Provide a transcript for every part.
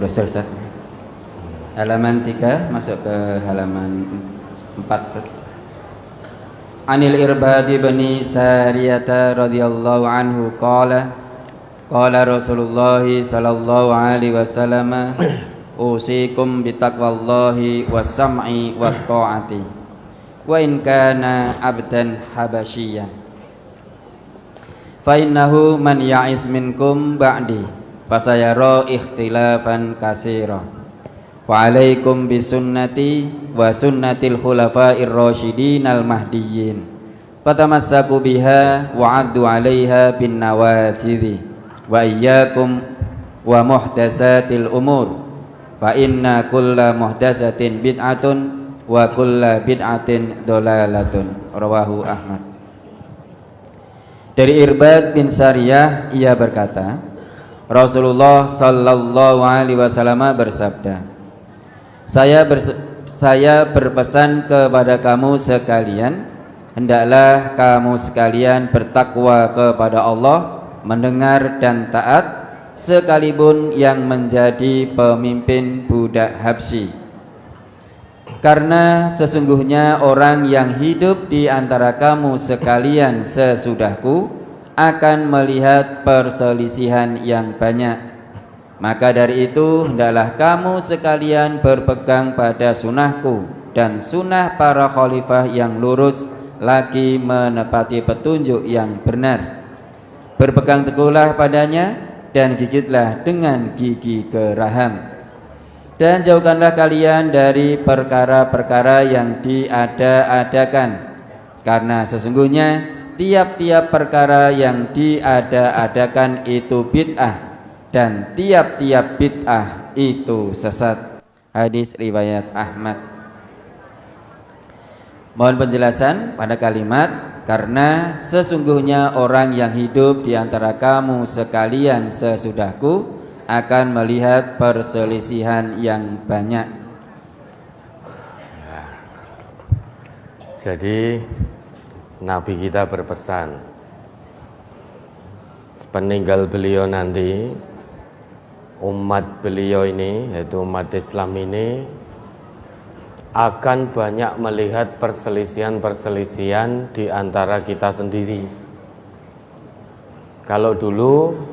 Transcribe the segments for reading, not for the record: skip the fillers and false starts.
udah selesai. Halaman 3 masuk ke halaman 4 Ustaz. Anil Irbad bin Sariyah radhiyallahu anhu qala Rasulullah sallallahu alaihi wasallam usikum bitaqwallahi was-sam'i wat-ta'ati wa in kana abdan habasyian fa innahu man ya'is minkum ba'di fasayara ikhtilafan katsira wa alaikum bisunnati wa sunnatil khulafa'ir rasyidin al mahdiyyin fatamassaku biha wa 'addu 'alaiha bin nawajidhi wa iyyakum wa muhdatsatil umur fa inna kulla muhdatsatin bid'atun wa kulla bid'atin dolalatun. Rawahu Ahmad. Dari Irbad bin Sariyah ia berkata, Rasulullah sallallahu alaihi wasallam bersabda, Saya berpesan kepada kamu sekalian, hendaklah kamu sekalian bertakwa kepada Allah, mendengar dan taat, sekalipun yang menjadi pemimpin budak Habsyi. Karena sesungguhnya orang yang hidup di antara kamu sekalian sesudahku akan melihat perselisihan yang banyak. Maka dari itu hendaklah kamu sekalian berpegang pada sunnahku dan sunnah para khalifah yang lurus lagi menepati petunjuk yang benar. Berpegang teguhlah padanya dan gigitlah dengan gigi geraham. Dan jauhkanlah kalian dari perkara-perkara yang diada-adakan, karena sesungguhnya tiap-tiap perkara yang diada-adakan itu bid'ah, dan tiap-tiap bid'ah itu sesat. Hadis riwayat Ahmad. Mohon penjelasan pada kalimat karena sesungguhnya orang yang hidup di antara kamu sekalian sesudahku akan melihat perselisihan yang banyak. Jadi Nabi kita berpesan, sepeninggal beliau nanti, umat beliau ini, yaitu umat Islam ini, akan banyak melihat perselisihan-perselisihan di antara kita sendiri. Kalau dulu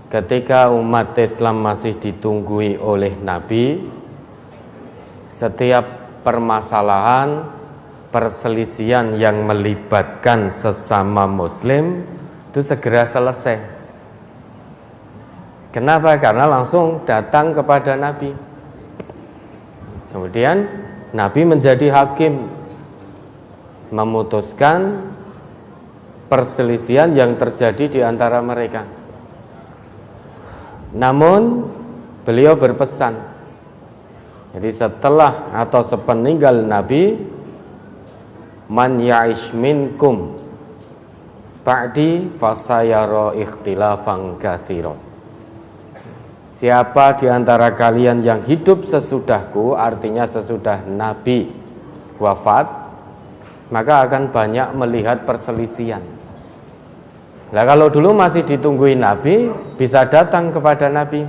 ketika umat Islam masih ditunggui oleh Nabi, setiap permasalahan, perselisihan yang melibatkan sesama Muslim itu segera selesai. Kenapa? Karena langsung datang kepada Nabi. Kemudian Nabi menjadi hakim, memutuskan perselisihan yang terjadi di antara mereka. Namun beliau berpesan, jadi setelah atau sepeninggal Nabi, man ya'ish minkum ba'di fasayara ikhtilafan katsira. Siapa di antara kalian yang hidup sesudahku, artinya sesudah Nabi wafat, maka akan banyak melihat perselisihan. Nah, kalau dulu masih ditungguin Nabi, bisa datang kepada Nabi.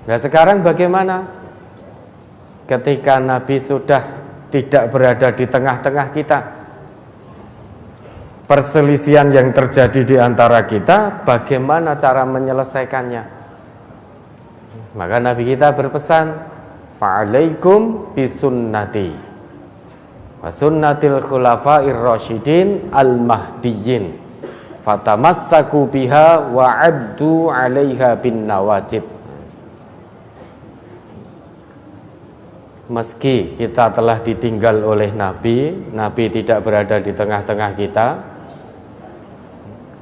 Nah, sekarang bagaimana? Ketika Nabi sudah tidak berada di tengah-tengah kita, perselisihan yang terjadi di antara kita, bagaimana cara menyelesaikannya? Maka Nabi kita berpesan, fa'alaikum bisunnati wa sunnatil khulafa'ir rasyidin al-mahdiyyin fatamassaku biha wa 'addu 'alaiha bin nawajid. Meski kita telah ditinggal oleh Nabi, Nabi tidak berada di tengah-tengah kita,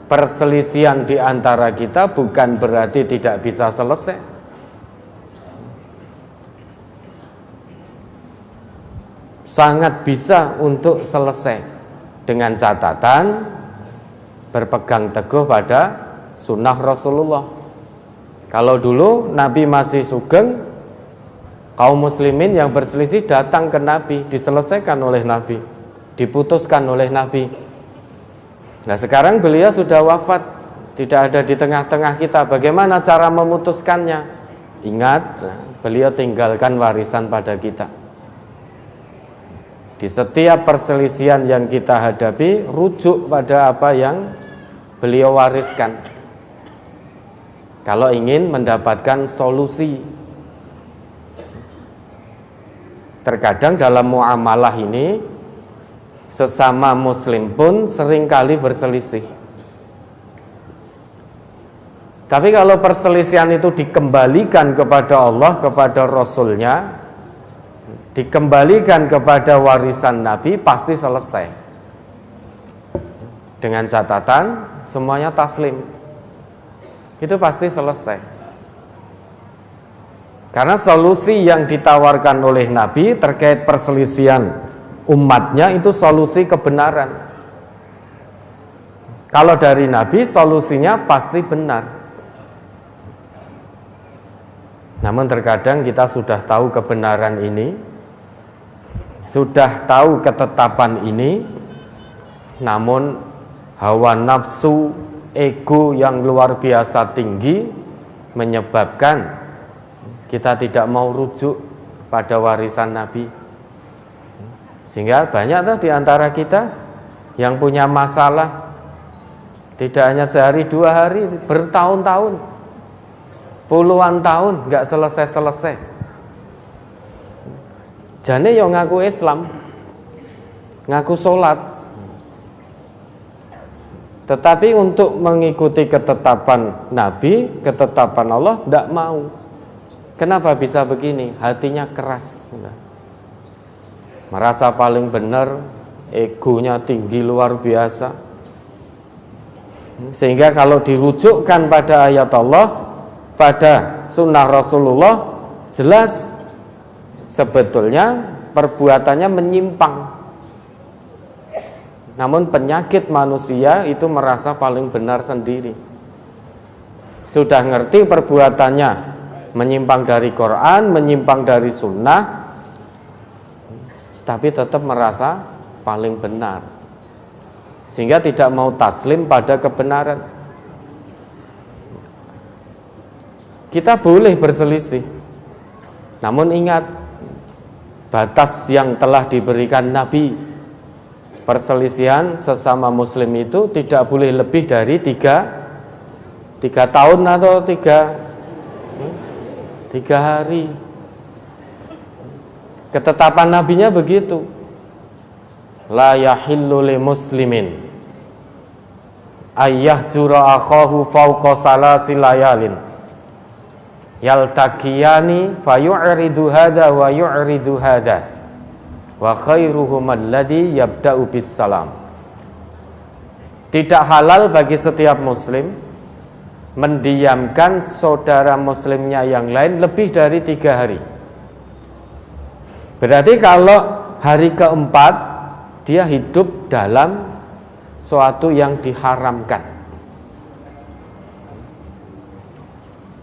perselisihan di antara kita bukan berarti tidak bisa selesai. Sangat bisa untuk selesai dengan catatan berpegang teguh pada sunnah Rasulullah. Kalau dulu Nabi masih sugeng, kaum muslimin yang berselisih datang ke Nabi, diselesaikan oleh Nabi, diputuskan oleh Nabi. Nah, sekarang beliau sudah wafat, tidak ada di tengah-tengah kita. Bagaimana cara memutuskannya? Ingat, beliau tinggalkan warisan pada kita. Di setiap perselisihan yang kita hadapi, rujuk pada apa yang beliau wariskan. Kalau ingin mendapatkan solusi. Terkadang dalam muamalah ini, sesama muslim pun seringkali berselisih. Tapi kalau perselisihan itu dikembalikan kepada Allah, kepada Rasulnya, dikembalikan kepada warisan Nabi, pasti selesai. Dengan catatan semuanya taslim, itu pasti selesai. Karena solusi yang ditawarkan oleh Nabi terkait perselisihan umatnya itu solusi kebenaran. Kalau dari Nabi solusinya pasti benar. Namun terkadang kita sudah tahu kebenaran ini, sudah tahu ketetapan ini, namun hawa nafsu, ego yang luar biasa tinggi menyebabkan kita tidak mau rujuk pada warisan Nabi. Sehingga banyak tuh di antara kita yang punya masalah tidak hanya sehari dua hari, bertahun-tahun, puluhan tahun nggak selesai-selesai. Jane yo ngaku Islam, ngaku sholat, tetapi untuk mengikuti ketetapan Nabi, ketetapan Allah, tidak mau. Kenapa bisa begini? Hatinya keras, merasa paling benar, egonya tinggi luar biasa. Sehingga kalau dirujukkan pada ayat Allah, pada sunnah Rasulullah, jelas sebetulnya perbuatannya menyimpang. Namun penyakit manusia itu merasa paling benar sendiri. Sudah ngerti perbuatannya menyimpang dari Quran, menyimpang dari sunnah, tapi tetap merasa paling benar, sehingga tidak mau taslim pada kebenaran. Kita boleh berselisih, namun ingat batas yang telah diberikan Nabi. Perselisihan sesama muslim itu tidak boleh lebih dari 3 tahun atau 3 hari. Ketetapan nabinya begitu. La yahillu li muslimin ayyahjura akhahu fawqa salasi layalin yaltaqiyani fayu'ridu hada wa yu'ridu hada wa khairuhum alladhi yabda'u bis salam. Tidak halal bagi setiap muslim mendiamkan saudara muslimnya yang lain lebih dari 3 hari. Berarti kalau hari keempat dia hidup dalam suatu yang diharamkan.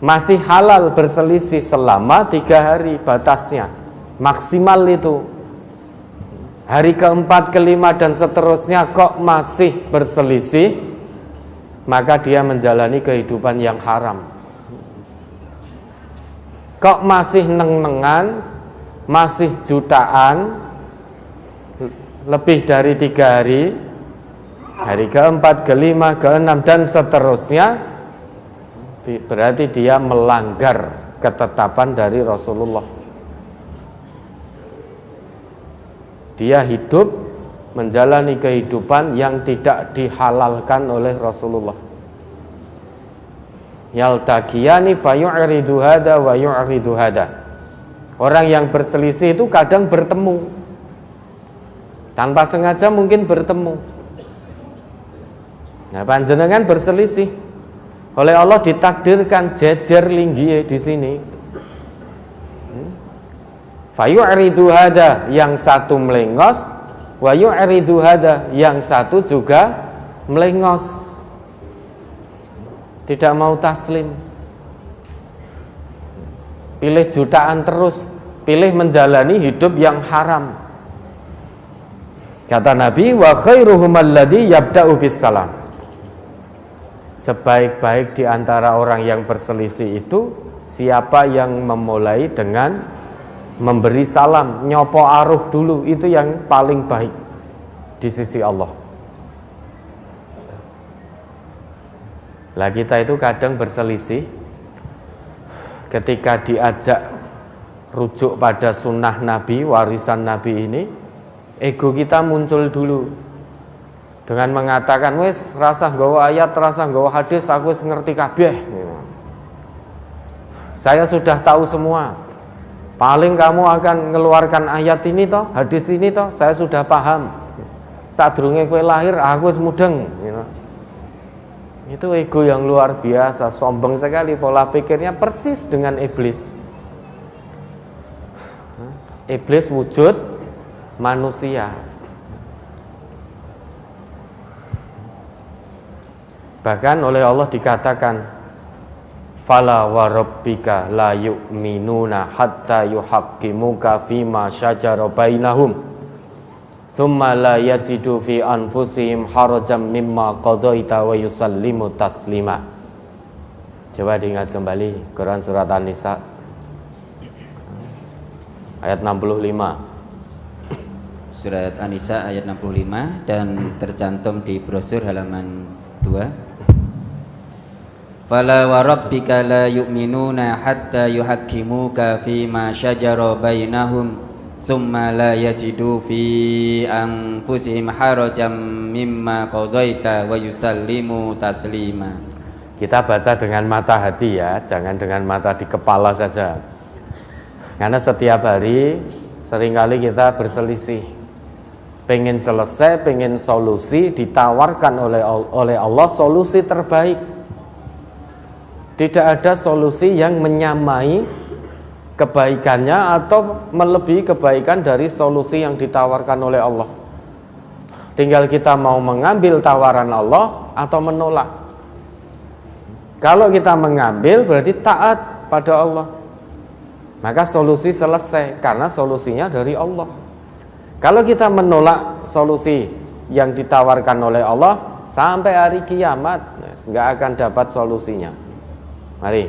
Masih halal berselisih selama 3 hari batasnya, maksimal itu. Hari keempat, kelima dan seterusnya kok masih berselisih, maka dia menjalani kehidupan yang haram. Kok masih neng-nengan, masih jutaan, lebih dari 3 hari, hari keempat, kelima, keenam dan seterusnya, berarti dia melanggar ketetapan dari Rasulullah. Dia hidup menjalani kehidupan yang tidak dihalalkan oleh Rasulullah. Yaltaqiyani fayu'ridu hada wa yu'ridu hada. Orang yang berselisih itu kadang bertemu, tanpa sengaja mungkin bertemu. Nah, panjenengan berselisih, oleh Allah ditakdirkan jejer linggih di sini. Fayu'ridu hada, yang satu melengos, wa yu'ridu hada, yang satu juga melengos, tidak mau taslim, pilih jutaan terus, pilih menjalani hidup yang haram. Kata Nabi, wa khairuhum alladhi yabda'u bis salam. Sebaik-baik di antara orang yang berselisih itu siapa yang memulai dengan memberi salam, nyopo aruh dulu, itu yang paling baik di sisi Allah. Lah kita itu kadang berselisih ketika diajak rujuk pada sunnah Nabi, warisan Nabi ini, ego kita muncul dulu dengan mengatakan, wes rasa nggawa ayat, rasa nggawa hadis, aku wis ngerti kabeh. Saya sudah tahu semua. Paling kamu akan mengeluarkan ayat ini toh, hadis ini toh, saya sudah paham. Sadurunge kowe lahir, aku wis mudeng. Itu ego yang luar biasa, sombong sekali, pola pikirnya persis dengan iblis. Iblis wujud manusia. Bahkan oleh Allah dikatakan, fala wa rabbika la yu'minuna hatta yuhaqqimuka fima syajara bainahum thumma la yajidu fi anfusihim harajan mimma qadaita wa yusallimu taslima. Coba diingat kembali Quran surat An-Nisa ayat 65. Surat An-Nisa ayat 65 dan tercantum di brosur halaman 2. Fala wa rabbika la yu'minuna hatta yuhaqqimuka fima syajara bainahum summa la yajidu fi anfusihim harajan mimma qadaita wa yusallimu taslima. Kita baca dengan mata hati ya, jangan dengan mata di kepala saja. Karena setiap hari seringkali kita berselisih. Pengen selesai, pengen solusi, ditawarkan oleh Allah solusi terbaik. Tidak ada solusi yang menyamai kebaikannya atau melebihi kebaikan dari solusi yang ditawarkan oleh Allah. Tinggal kita mau mengambil tawaran Allah atau menolak. Kalau kita mengambil berarti taat pada Allah, maka solusi selesai karena solusinya dari Allah. Kalau kita menolak solusi yang ditawarkan oleh Allah, sampai hari kiamat nggak akan dapat solusinya. Mari.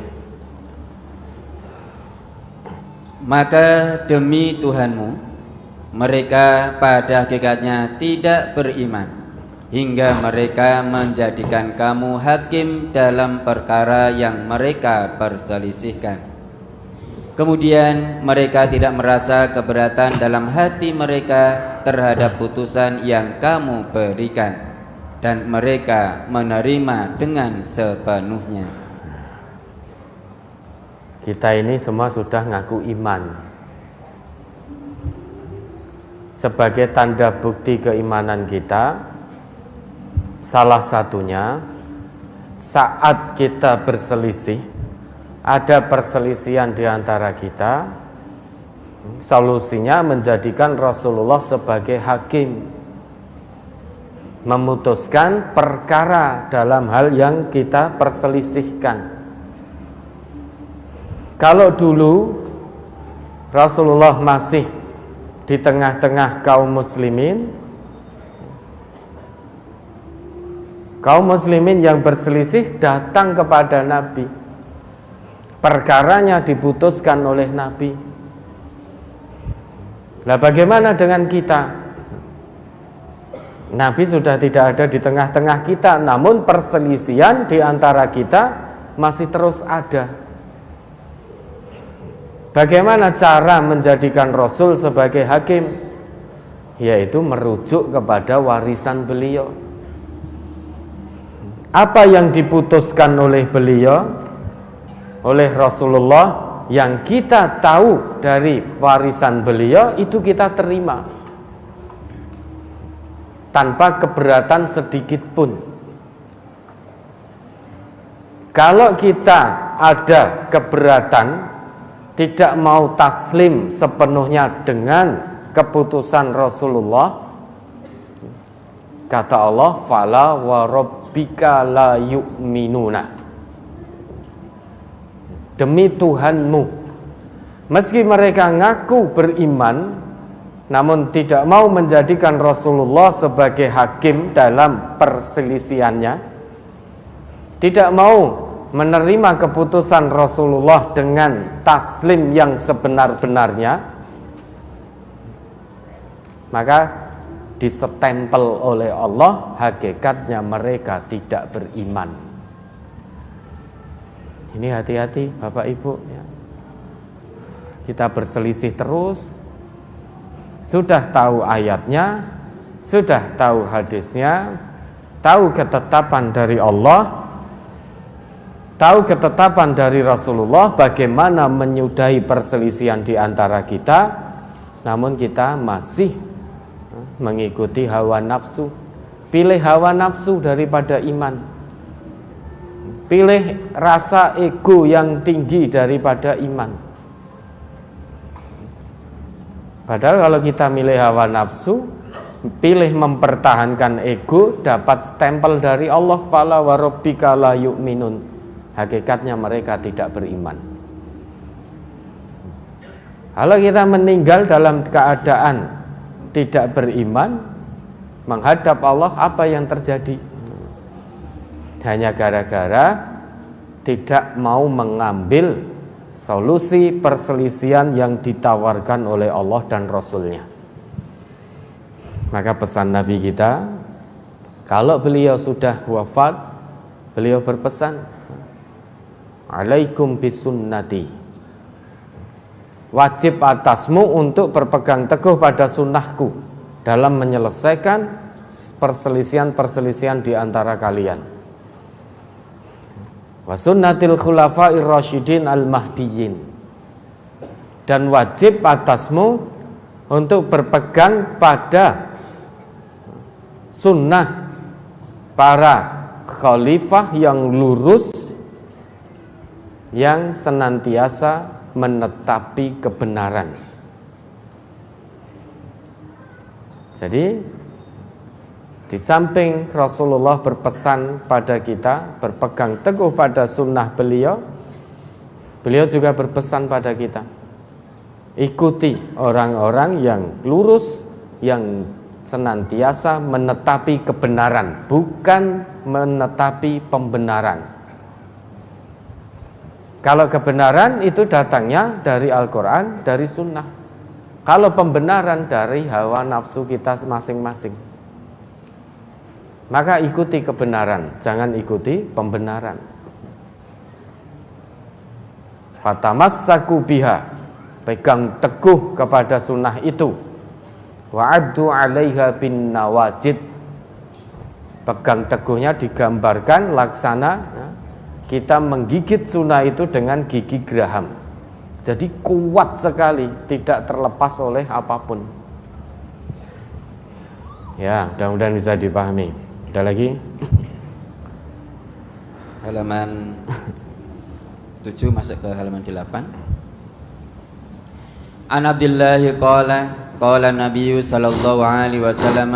Maka demi Tuhanmu, mereka pada hakikatnya tidak beriman hingga mereka menjadikan kamu hakim dalam perkara yang mereka perselisihkan. Kemudian mereka tidak merasa keberatan dalam hati mereka terhadap putusan yang kamu berikan, dan mereka menerima dengan sepenuhnya. Kita ini semua sudah ngaku iman. Sebagai tanda bukti keimanan kita, salah satunya saat kita berselisih, ada perselisihan di antara kita, solusinya menjadikan Rasulullah sebagai hakim, memutuskan perkara dalam hal yang kita perselisihkan. Kalau dulu Rasulullah masih di tengah-tengah kaum muslimin yang berselisih datang kepada Nabi, perkaranya diputuskan oleh Nabi. Lah bagaimana dengan kita? Nabi sudah tidak ada di tengah-tengah kita, namun perselisihan di antara kita masih terus ada. Bagaimana cara menjadikan Rasul sebagai hakim? Yaitu merujuk kepada warisan beliau. Apa yang diputuskan oleh beliau, oleh Rasulullah, yang kita tahu dari warisan beliau, itu kita terima tanpa keberatan sedikit pun. Kalau kita ada keberatan, tidak mau taslim sepenuhnya dengan keputusan Rasulullah, kata Allah, fala wa rabbika la yu'minuna. Demi Tuhanmu, meski mereka ngaku beriman, namun tidak mau menjadikan Rasulullah sebagai hakim dalam perselisihannya, tidak mau menerima keputusan Rasulullah dengan taslim yang sebenar-benarnya, maka disestempel oleh Allah hakikatnya mereka tidak beriman. Ini hati-hati Bapak Ibu ya. Kita berselisih terus, sudah tahu ayatnya, sudah tahu hadisnya, tahu ketetapan dari Allah, tahu ketetapan dari Rasulullah, bagaimana menyudahi perselisihan di antara kita, namun kita masih mengikuti hawa nafsu. Pilih hawa nafsu daripada iman, pilih rasa ego yang tinggi daripada iman. Padahal kalau kita milih hawa nafsu, pilih mempertahankan ego, dapat stempel dari Allah, fala wa rabbika la yu'minun. Hakikatnya mereka tidak beriman. Kalau kita meninggal dalam keadaan tidak beriman, menghadap Allah, apa yang terjadi? Hanya gara-gara tidak mau mengambil solusi perselisihan yang ditawarkan oleh Allah dan Rasulnya. Maka pesan Nabi kita, kalau beliau sudah wafat, beliau berpesan, alaikum bisunnati, wajib atasmu untuk berpegang teguh pada sunnahku dalam menyelesaikan perselisihan-perselisihan di antara kalian. Wa sunnatil khulafa'ir rasyidin al-mahdiyyin, dan wajib atasmu untuk berpegang pada sunnah para khalifah yang lurus, yang senantiasa menetapi kebenaran. Jadi di samping Rasulullah berpesan pada kita berpegang teguh pada sunnah beliau, beliau juga berpesan pada kita, ikuti orang-orang yang lurus, yang senantiasa menetapi kebenaran, bukan menetapi pembenaran. Kalau kebenaran itu datangnya dari Al-Quran, dari sunnah. Kalau pembenaran dari hawa nafsu kita masing-masing. Maka ikuti kebenaran, jangan ikuti pembenaran. Fatamassaku biha, pegang teguh kepada sunnah itu. Wa'addu 'alaiha bin nawajid, pegang teguhnya digambarkan laksana kita menggigit sunnah itu dengan gigi geraham. Jadi kuat sekali, tidak terlepas oleh apapun. Ya, mudah-mudahan bisa dipahami. Ada lagi? Halaman 7 masuk ke halaman 8. An Abdillah qala Nabi sallallahu alaihi wasallam,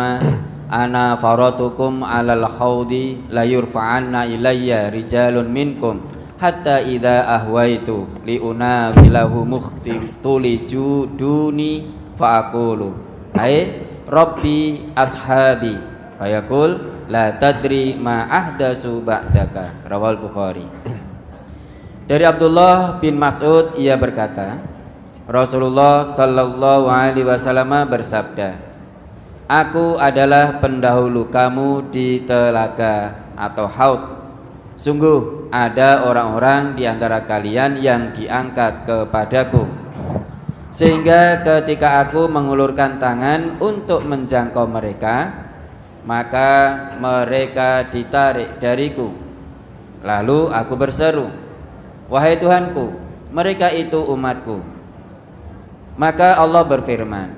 ana faratukum alal khawdi la yurfa'anna ilayya rijalun minkum hatta idza ahwaitu li unawilahu mukhtiliju duni fa aqulu ai rabbi ashabi fayaqul la tadri ma ahdasu ba'daka, rawal Bukhari. Dari Abdullah bin Mas'ud, ia berkata, Rasulullah sallallahu alaihi wasallam bersabda, aku adalah pendahulu kamu di telaga atau haud. Sungguh ada orang-orang di antara kalian yang diangkat kepadaku, sehingga ketika aku mengulurkan tangan untuk menjangkau mereka, maka mereka ditarik dariku. Lalu aku berseru, wahai Tuhanku, mereka itu umatku. Maka Allah berfirman,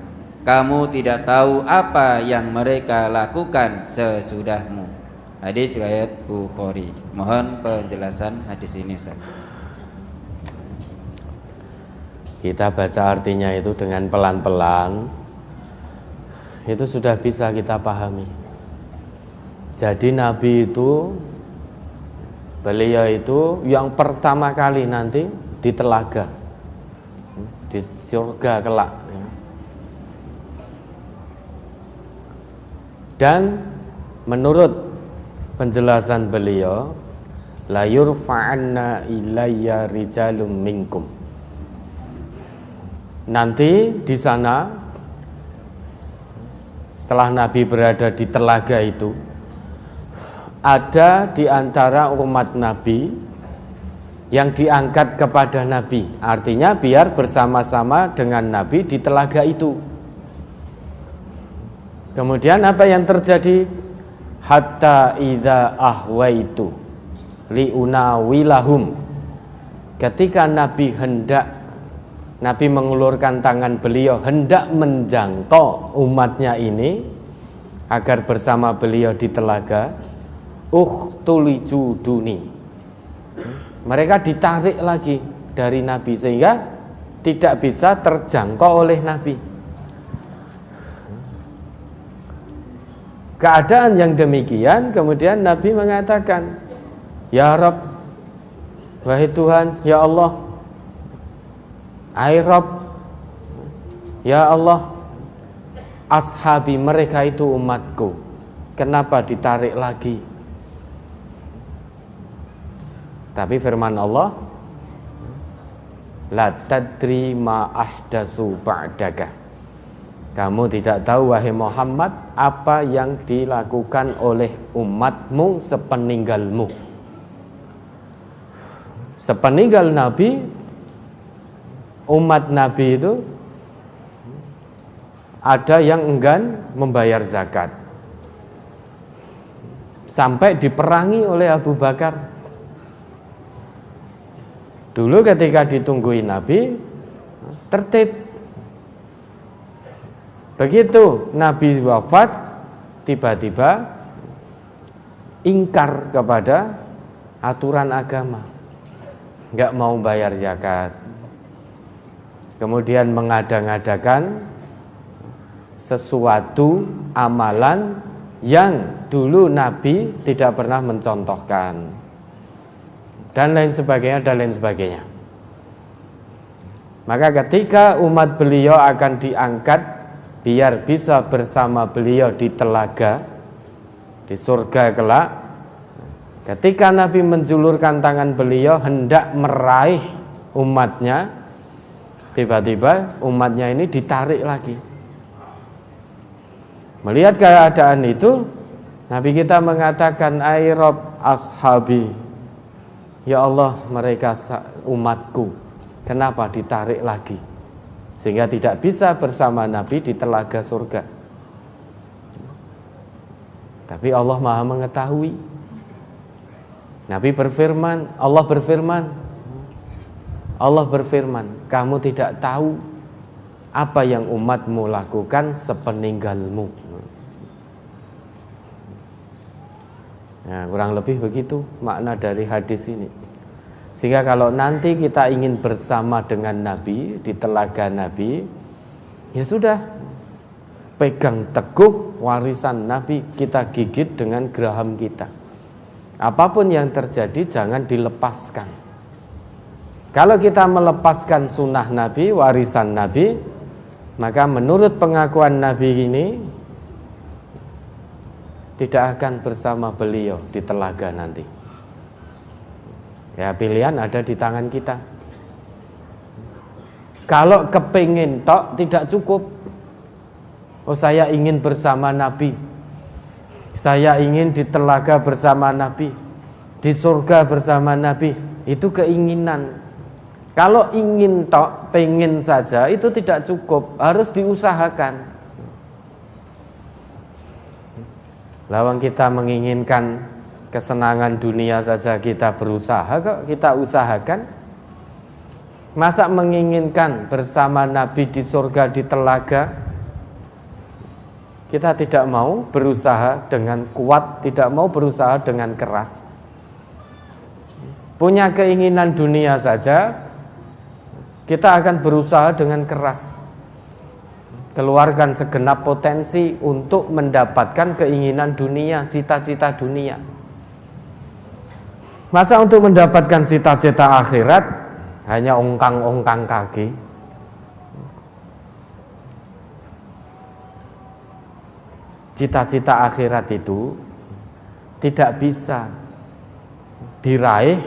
kamu tidak tahu apa yang mereka lakukan sesudahmu. Hadis riwayat Bukhari. Mohon penjelasan hadis ini, Ustaz. Kita baca artinya itu dengan pelan-pelan, itu sudah bisa kita pahami. Jadi Nabi itu, beliau itu yang pertama kali nanti di telaga, di surga kelak. Dan menurut penjelasan beliau, la yurfa'anna ilayya rijalum minkum. Nanti di sana setelah Nabi berada di telaga itu, ada di antara umat Nabi yang diangkat kepada Nabi. Artinya biar bersama-sama dengan Nabi di telaga itu. Kemudian apa yang terjadi? Hatta idza ahwaitu liunawilahum. Ketika Nabi mengulurkan tangan beliau hendak menjangkau umatnya ini agar bersama beliau di telaga, ukhtuliju duni. Mereka ditarik lagi dari Nabi sehingga tidak bisa terjangkau oleh Nabi. Keadaan yang demikian, kemudian Nabi mengatakan, ya Rabb, wahai Tuhan, ya Allah, ai Rabb, ya Allah, ashabi, mereka itu umatku, kenapa ditarik lagi? Tapi firman Allah, la tadri ma ahdasu ba'daka. Kamu tidak tahu wahai Muhammad apa yang dilakukan oleh umatmu sepeninggalmu. Sepeninggal Nabi, umat Nabi itu ada yang enggan membayar zakat, sampai diperangi oleh Abu Bakar. Dulu ketika ditungguin Nabi, tertib. Begitu Nabi wafat, tiba-tiba ingkar kepada aturan agama, nggak mau bayar zakat. Kemudian mengada-ngadakan sesuatu amalan yang dulu Nabi tidak pernah mencontohkan, dan lain sebagainya. Maka ketika umat beliau akan diangkat biar bisa bersama beliau di telaga di surga kelak, ketika Nabi menjulurkan tangan beliau hendak meraih umatnya, tiba-tiba umatnya ini ditarik lagi. Melihat keadaan itu, Nabi kita mengatakan, ai Rabb ashabi, ya Allah, mereka umatku, kenapa ditarik lagi? Sehingga tidak bisa bersama Nabi di telaga surga. Tapi Allah Maha mengetahui. Nabi berfirman, Allah berfirman, kamu tidak tahu apa yang umatmu lakukan sepeninggalmu. Nah, kurang lebih begitu makna dari hadis ini. Sehingga kalau nanti kita ingin bersama dengan Nabi di telaga Nabi, ya sudah, pegang teguh warisan Nabi, kita gigit dengan geraham kita. Apapun yang terjadi jangan dilepaskan. Kalau kita melepaskan sunnah Nabi, warisan Nabi, maka menurut pengakuan Nabi ini tidak akan bersama beliau di telaga nanti. Ya, pilihan ada di tangan kita. Kalau kepingin tok tidak cukup. Oh, saya ingin bersama Nabi, saya ingin di telaga bersama Nabi, di surga bersama Nabi. Itu keinginan. Kalau ingin tok, pengen saja, itu tidak cukup, harus diusahakan. Lawang kita menginginkan kesenangan dunia saja kita berusaha kok, kita usahakan. Masa menginginkan bersama Nabi di surga di telaga, kita tidak mau berusaha dengan kuat, tidak mau berusaha dengan keras. Punya keinginan dunia saja, kita akan berusaha dengan keras, keluarkan segenap potensi untuk mendapatkan keinginan dunia, cita-cita dunia. Masa untuk mendapatkan cita-cita akhirat hanya ongkang-ongkang kaki? Cita-cita akhirat itu tidak bisa diraih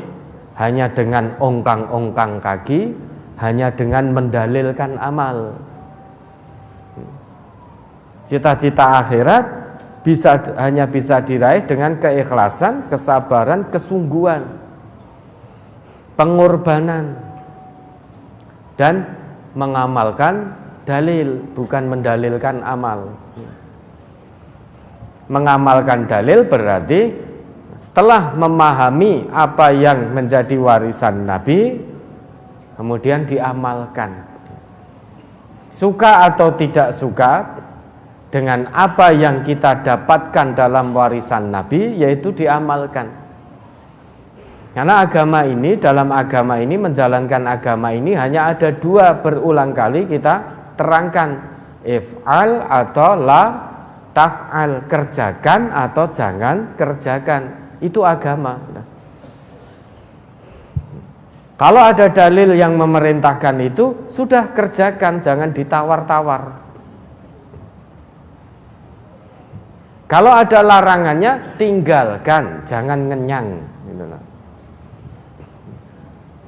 hanya dengan ongkang-ongkang kaki, hanya dengan mendalilkan amal. Cita-cita akhirat hanya bisa diraih dengan keikhlasan, kesabaran, kesungguhan, pengorbanan, dan mengamalkan dalil, bukan mendalilkan amal. Mengamalkan dalil berarti setelah memahami apa yang menjadi warisan Nabi, kemudian diamalkan. Suka atau tidak suka dengan apa yang kita dapatkan dalam warisan Nabi, yaitu diamalkan. Karena dalam agama ini, menjalankan agama ini hanya ada dua, berulang kali kita terangkan, if'al atau la taf'al, kerjakan atau jangan kerjakan. Itu agama. Kalau ada dalil yang memerintahkan itu, sudah kerjakan, jangan ditawar-tawar. Kalau ada larangannya, tinggalkan, jangan ngenyang.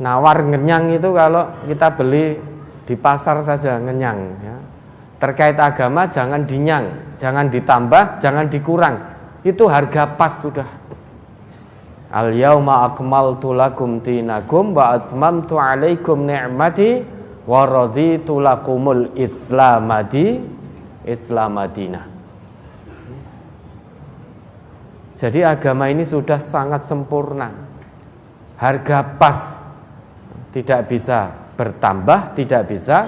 Nawar ngenyang itu kalau kita beli di pasar saja ngenyang. Ya. Terkait agama jangan dinyang, jangan ditambah, jangan dikurang. Itu harga pas sudah. Al yauma akmaltu lakum dinakum wa atmamtu alaikum ni'mati wa raditu lakumul islamadina. Jadi agama ini sudah sangat sempurna. Harga pas, tidak bisa bertambah, tidak bisa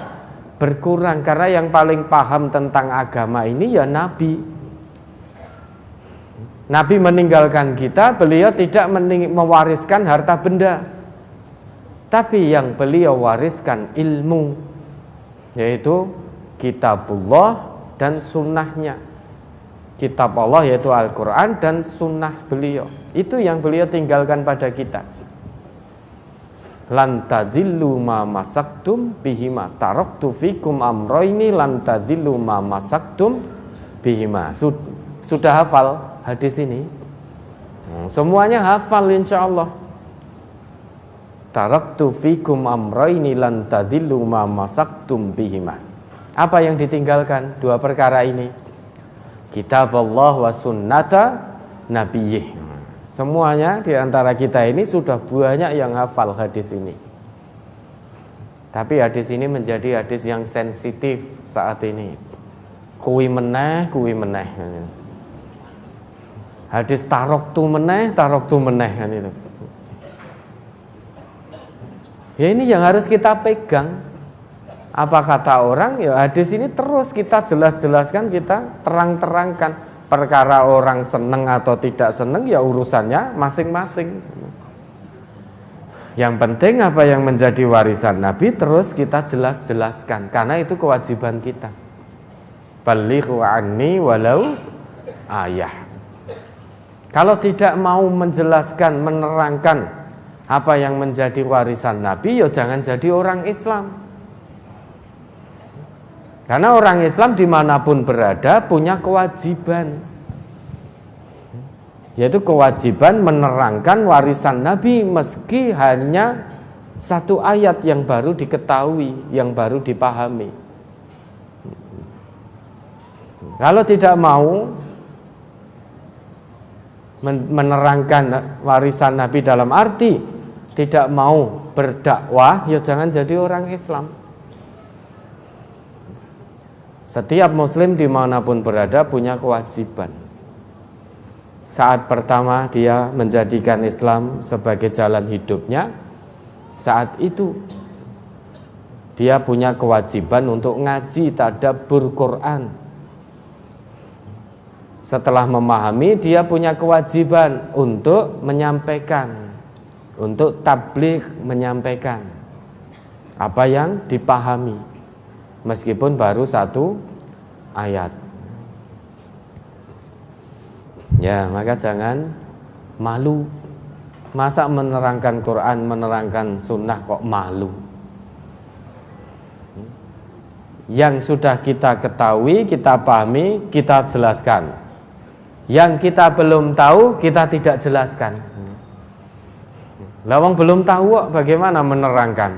berkurang. Karena yang paling paham tentang agama ini ya Nabi. Nabi meninggalkan kita, beliau tidak mewariskan harta benda, tapi yang beliau wariskan ilmu, yaitu kitabullah dan sunnahnya. Kitab Allah yaitu Al-Quran dan sunnah beliau. Itu yang beliau tinggalkan pada kita. Lan tadillu ma masaktum bihima taraktu fikum amroini lan tadillu ma masaktum bihima. Sudah hafal hadis ini? Semuanya hafal insya Allah. Taraktu fikum amroini lan tadillu ma masaktum bihima. Apa yang ditinggalkan? Dua perkara ini. Kitab Allah wa sunnata nabiyyih. Semuanya di antara kita ini sudah banyak yang hafal hadis ini. Tapi hadis ini menjadi hadis yang sensitif saat ini. Kuwi meneh. Hadis taroktu meneh kan itu. Ya ini yang harus kita pegang. Apa kata orang? Ya hadis ini terus kita jelas-jelaskan, kita terang-terangkan. Perkara orang seneng atau tidak seneng ya urusannya masing-masing. Yang penting apa yang menjadi warisan Nabi terus kita jelas-jelaskan, karena itu kewajiban kita. Balighu anni walau ayah. Kalau tidak mau menjelaskan, menerangkan apa yang menjadi warisan Nabi, ya jangan jadi orang Islam. Karena orang Islam dimanapun berada punya kewajiban, yaitu kewajiban menerangkan warisan Nabi meski hanya satu ayat yang baru diketahui, yang baru dipahami. Kalau tidak mau menerangkan warisan Nabi dalam arti tidak mau berdakwah, ya jangan jadi orang Islam. Setiap muslim dimanapun berada punya kewajiban. Saat pertama dia menjadikan Islam sebagai jalan hidupnya, saat itu dia punya kewajiban untuk ngaji, tadabbur Quran. Setelah memahami, dia punya kewajiban untuk menyampaikan, untuk tabligh, menyampaikan apa yang dipahami. Meskipun baru satu ayat. Ya, maka jangan malu. Masa menerangkan Quran, menerangkan sunnah kok malu? Yang sudah kita ketahui, kita pahami, kita jelaskan. Yang kita belum tahu, kita tidak jelaskan. Lawang belum tahu kok, bagaimana menerangkan?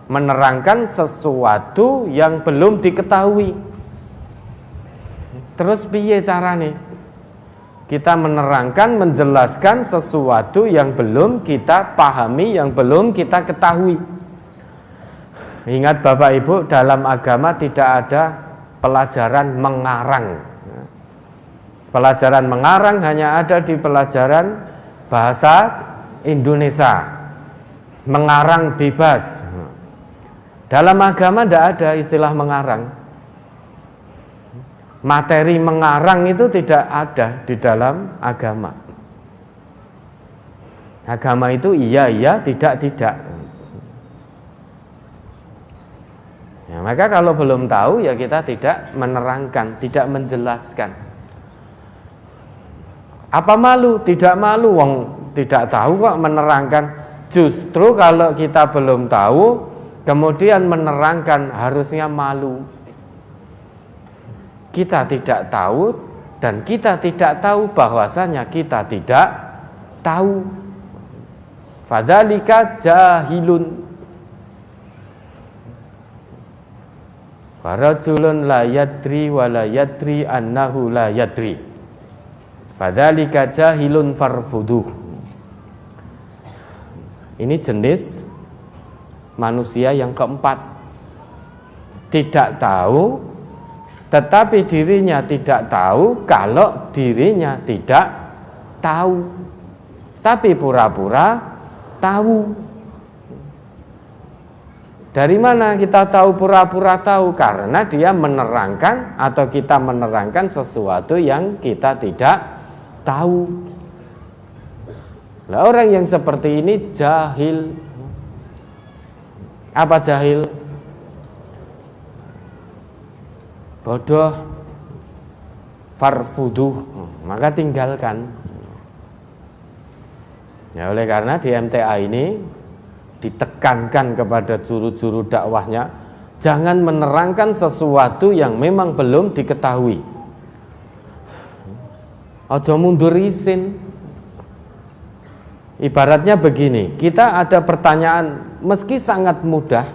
Menerangkan sesuatu yang belum diketahui. Terus piye carane? Kita menerangkan, menjelaskan sesuatu yang belum kita pahami, yang belum kita ketahui. Ingat Bapak Ibu, dalam agama tidak ada pelajaran mengarang. Pelajaran mengarang hanya ada di pelajaran bahasa Indonesia. Mengarang bebas. Dalam agama tidak ada istilah mengarang. Materi mengarang itu tidak ada di dalam agama. Agama itu iya, tidak. Ya, maka kalau belum tahu ya kita tidak menerangkan, tidak menjelaskan. Apa malu? Tidak malu, wong tidak tahu kok menerangkan. Justru kalau kita belum tahu kemudian menerangkan harusnya malu. Kita tidak tahu dan kita tidak tahu bahwasanya kita tidak tahu. Fadzalika jahilun. Farajulun la yadri wa la yadri annahu la yadri. Fadzalika jahilun farfuduh. Ini jenis manusia yang keempat. Tidak tahu, tetapi dirinya tidak tahu kalau dirinya tidak tahu. Tapi pura-pura tahu. Dari mana kita tahu pura-pura tahu? Karena dia menerangkan atau kita menerangkan sesuatu yang kita tidak tahu. Nah, orang yang seperti ini jahil. Apa jahil? Bodoh. Farfuduh, maka tinggalkan. Ya, oleh karena di MTA ini ditekankan kepada juru-juru dakwahnya, jangan menerangkan sesuatu yang memang belum diketahui. Ojo mundur isin. Ibaratnya begini, kita ada pertanyaan meski sangat mudah,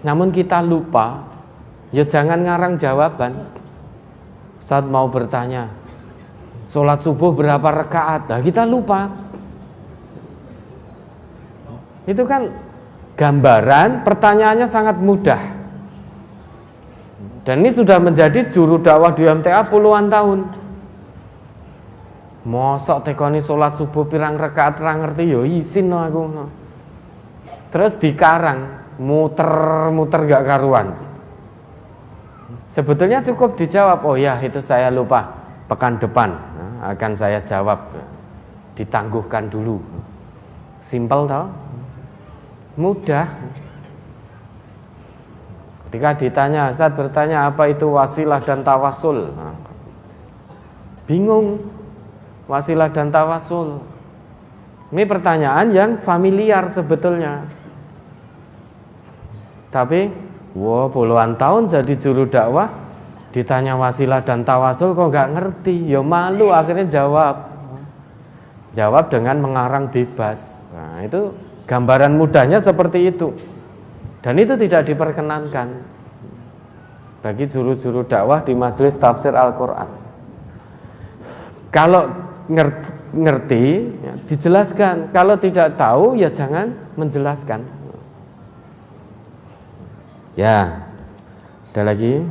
namun kita lupa, ya jangan ngarang jawaban. Saat mau bertanya, sholat subuh berapa rakaat? Nah, kita lupa. Itu kan gambaran pertanyaannya sangat mudah. Dan ini sudah menjadi juru dakwah di MTA puluhan tahun. Mosok tekoni sholat subuh pirang rakaat ra ngerti yo isin no aku. Terus dikarang, muter-muter gak karuan. Sebetulnya cukup dijawab, oh ya itu saya lupa, pekan depan akan saya jawab. Ditangguhkan dulu. Simpel toh? Mudah. Ketika ditanya, Ustaz bertanya apa itu wasilah dan tawasul? Bingung. Wasilah dan tawasul. Ini pertanyaan yang familiar sebetulnya. Tapi, puluhan tahun jadi juru dakwah, ditanya wasilah dan tawasul kok nggak ngerti. Ya malu akhirnya jawab. Jawab dengan mengarang bebas. Nah, itu gambaran mudahnya seperti itu. Dan itu tidak diperkenankan bagi juru-juru dakwah di majelis tafsir Al-Quran. Kalau ngerti ya, dijelaskan. Kalau tidak tahu ya jangan menjelaskan. Ya, ada lagi.